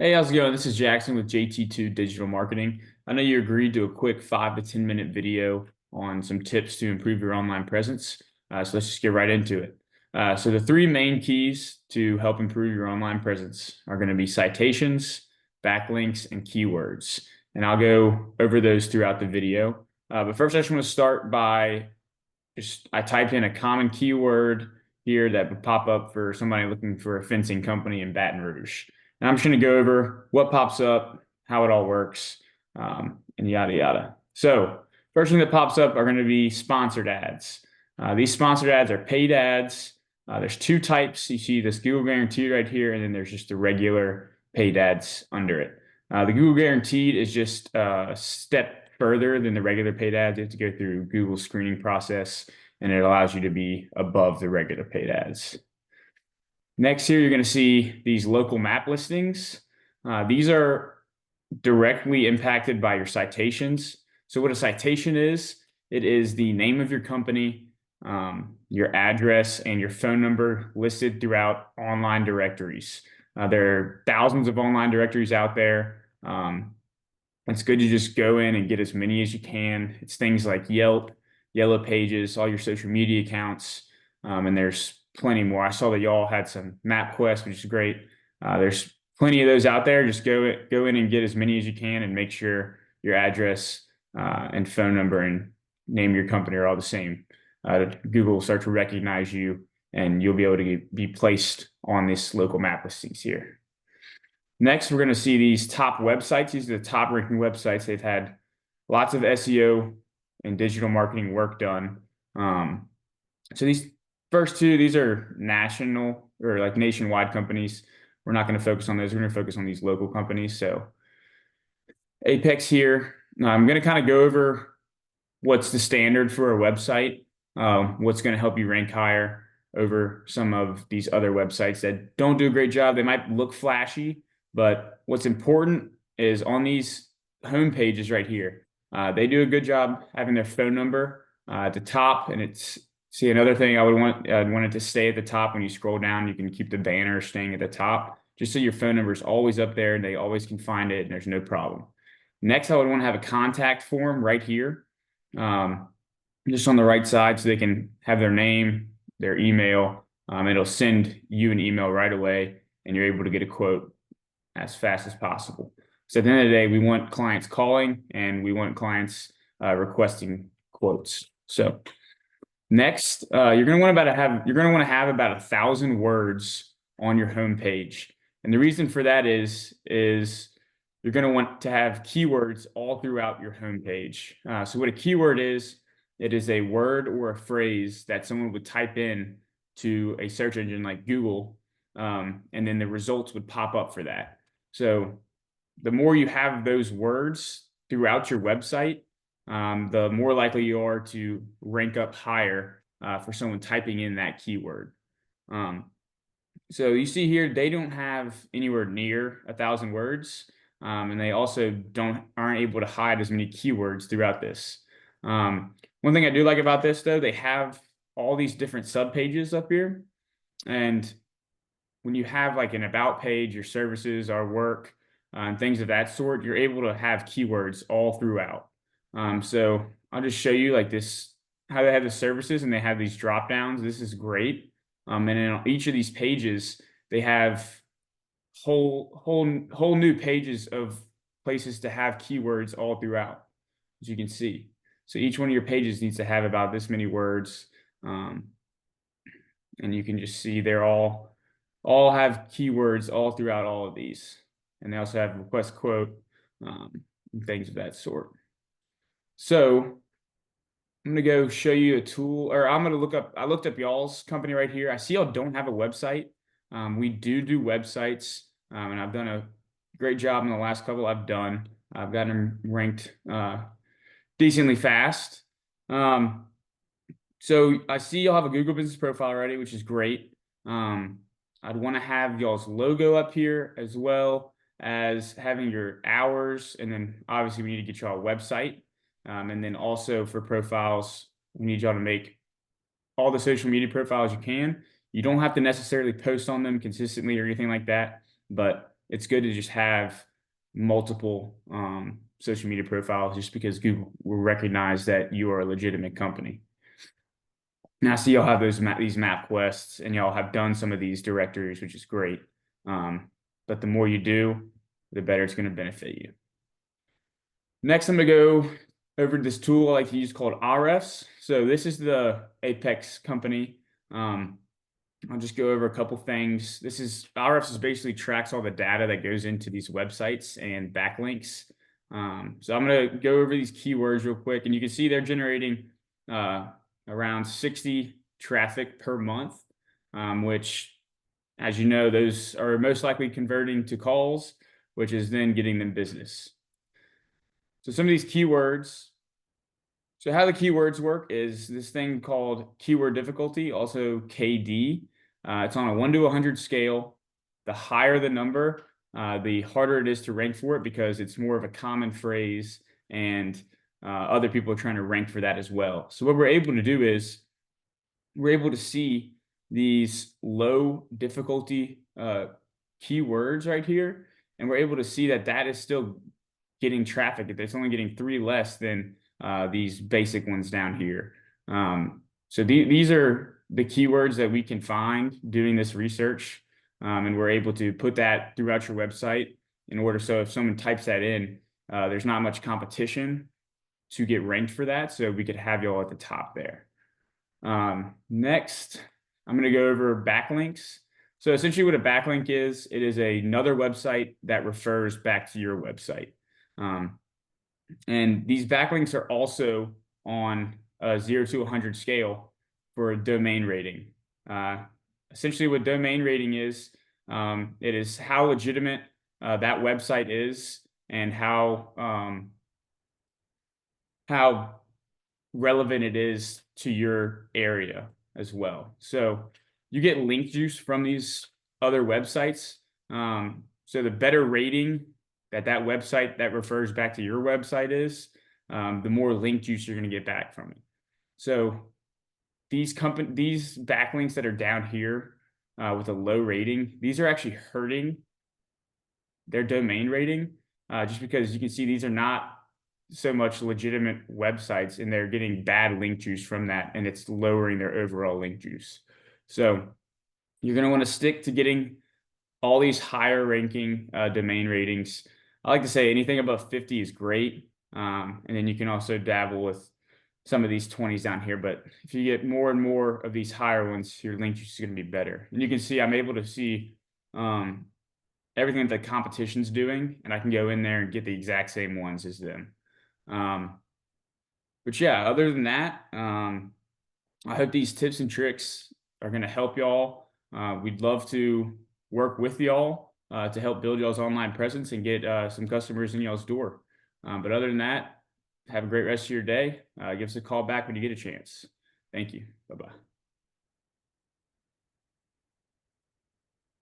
Hey, how's it going? This is Jackson with JT2 Digital Marketing. I know you agreed to a quick 5 to 10 minute video on some tips to improve your online presence. So let's just get right into it. So the three main keys to help improve your online presence are going to be citations, backlinks, and keywords. And I'll go over those throughout the video. But first, I just want to start by I typed in a common keyword here that would pop up for somebody looking for a fencing company in Baton Rouge. And I'm just going to go over what pops up, how it all works, and yada yada. So first thing that pops up are going to be sponsored ads. These sponsored ads are paid ads. There's two types. You see this Google Guaranteed right here, and then there's just the regular paid ads under it. The Google Guaranteed is just a step further than the regular paid ads. You have to go through Google's screening process, and it allows you to be above the regular paid ads. Next here, you're going to see these local map listings. These are directly impacted by your citations. So what a citation is, it is the name of your company, your address, and your phone number listed throughout online directories. There are thousands of online directories out there. It's good to just go in and get as many as you can. It's things like Yelp, Yellow Pages, all your social media accounts, and there's plenty more. I saw that y'all had some MapQuest, which is great. There's plenty of those out there. Just go in and get as many as you can, and make sure your address and phone number and name of your company are all the same. Google will start to recognize you, and you'll be able to be placed on this local map listings here. Next, we're going to see these top websites. These are the top ranking websites. They've had lots of SEO and digital marketing work done. So these first two, these are national or like nationwide companies. We're not going to focus on those. We're going to focus on these local companies. So Apex here, I'm going to kind of go over what's the standard for a website, what's going to help you rank higher over some of these other websites that don't do a great job. They might look flashy, but what's important is on these home pages right here, they do a good job having their phone number at the top. And another thing I'd want it to stay at the top. When you scroll down, you can keep the banner staying at the top, just so your phone number is always up there and they always can find it and there's no problem. Next, I would want to have a contact form right here, just on the right side, so they can have their name, their email. It'll send you an email right away, and you're able to get a quote as fast as possible. So at the end of the day, we want clients calling and we want clients requesting quotes. So next, you're going to want to have about 1,000 words on your homepage, and the reason for that is you're going to want to have keywords all throughout your homepage. So what a keyword is, it is a word or a phrase that someone would type in to a search engine like Google, and then the results would pop up for that. So the more you have those words throughout your website, the more likely you are to rank up higher for someone typing in that keyword. So you see here, they don't have anywhere near 1,000 words, and they also aren't able to hide as many keywords throughout this. One thing I do like about this, though, they have all these different subpages up here, and when you have like an about page, your services, our work, and things of that sort, you're able to have keywords all throughout. So I'll just show you like this, how they have the services and they have these drop downs. This is great. And then on each of these pages, they have whole new pages of places to have keywords all throughout, as you can see. So each one of your pages needs to have about this many words. And you can just see they're all have keywords all throughout all of these. And they also have request quote, and things of that sort. So I'm gonna go show you a tool, or I looked up y'all's company right here. I see y'all don't have a website. We do websites, and I've done a great job in the last couple I've done. I've gotten them ranked decently fast. So I see y'all have a Google business profile already, which is great. I'd want to have y'all's logo up here, as well as having your hours. And then obviously we need to get y'all a website. And then also for profiles, we need y'all to make all the social media profiles you can. You don't have to necessarily post on them consistently or anything like that, but it's good to just have multiple social media profiles just because Google will recognize that you are a legitimate company. Now, see, y'all have these map quests, and y'all have done some of these directories, which is great. But the more you do, the better it's going to benefit you. Next, I'm going to go over this tool I like to use called RFs. So this is the Apex company. I'll just go over a couple things. RFs is basically tracks all the data that goes into these websites and backlinks. So I'm going to go over these keywords real quick, and you can see they're generating around 60 traffic per month, which, as you know, those are most likely converting to calls, which is then getting them business. So some of these keywords. So how the keywords work is this thing called keyword difficulty, also KD. It's on a 1 to 100 scale. The higher the number, the harder it is to rank for it because it's more of a common phrase, and other people are trying to rank for that as well. So what we're able to do is we're able to see these low difficulty keywords right here, and we're able to see that that is still getting traffic. It's only getting 3 less than these basic ones down here. So these are the keywords that we can find doing this research, and we're able to put that throughout your website in order so if someone types that in, there's not much competition to get ranked for that, so we could have y'all at the top there. Next, I'm going to go over backlinks. So essentially what a backlink is, it is another website that refers back to your website. And these backlinks are also on a 0 to 100 scale for a domain rating. Essentially what domain rating is, it is how legitimate that website is and how relevant it is to your area as well. So you get link juice from these other websites. So the better rating that website that refers back to your website is, the more link juice you're going to get back from it. So these backlinks that are down here with a low rating, these are actually hurting their domain rating, just because you can see these are not so much legitimate websites, and they're getting bad link juice from that, and it's lowering their overall link juice. So you're going to want to stick to getting all these higher ranking domain ratings. I like to say anything above 50 is great. And then you can also dabble with some of these 20s down here. But if you get more and more of these higher ones, your link juice is going to be better. And you can see I'm able to see everything that the competition's doing, and I can go in there and get the exact same ones as them. But yeah, other than that, I hope these tips and tricks are going to help y'all. We'd love to work with y'all to help build y'all's online presence and get some customers in y'all's door. But other than that, have a great rest of your day. Give us a call back when you get a chance. Thank you. Bye-bye.